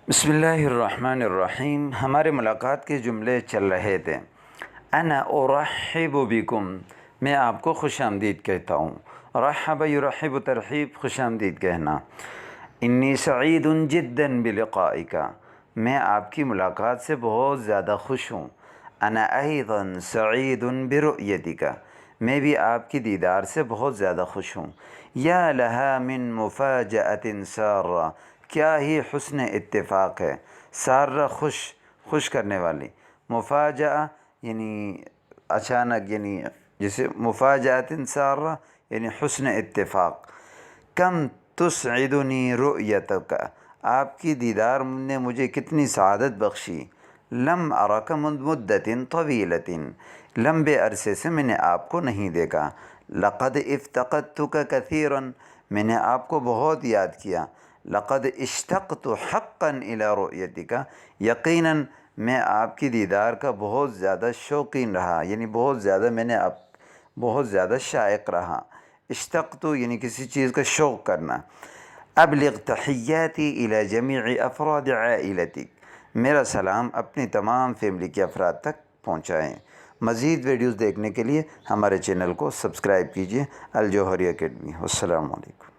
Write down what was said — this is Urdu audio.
بسم اللہ الرحمن الرحیم۔ ہمارے ملاقات کے جملے چل رہے تھے۔ انا ارحب بکم، میں آپ کو خوش آمدید کہتا ہوں۔ رحب یرحب ترحیب، خوش آمدید کہنا۔ انی سعید جدا بلقائک، میں آپ کی ملاقات سے بہت زیادہ خوش ہوں۔ انا ایضا سعید برؤیتک، میں بھی آپ کی دیدار سے بہت زیادہ خوش ہوں۔ یا لہا من مفاجأۃ سارہ، کیا ہی حسن اتفاق ہے۔ سارہ خوش کرنے والی، مفاجأہ یعنی اچانک، یعنی جسے مفاجأۃ سارہ یعنی حسن اتفاق۔ کم تسعدنی رؤیتک، آپ کی دیدار نے مجھے کتنی سعادت بخشی۔ لم ارک منذ مدت طویلۃ، لمبے عرصے سے میں نے آپ کو نہیں دیکھا۔ لقد افتقدتک کثیرا، میں نے آپ کو بہت یاد کیا۔ لقد اشتقت حقا الی رؤیتک، یقیناً میں آپ کی دیدار کا بہت زیادہ شوقین رہا، یعنی بہت زیادہ شائق رہا۔ اشتقت یعنی کسی چیز کا شوق کرنا۔ ابلغ تحیاتی الی جمیع افراد عائلتک، میرا سلام اپنی تمام فیملی کے افراد تک پہنچائیں۔ مزید ویڈیوز دیکھنے کے لیے ہمارے چینل کو سبسکرائب کیجیے، الجوہری اکیڈمی۔ السلام علیکم۔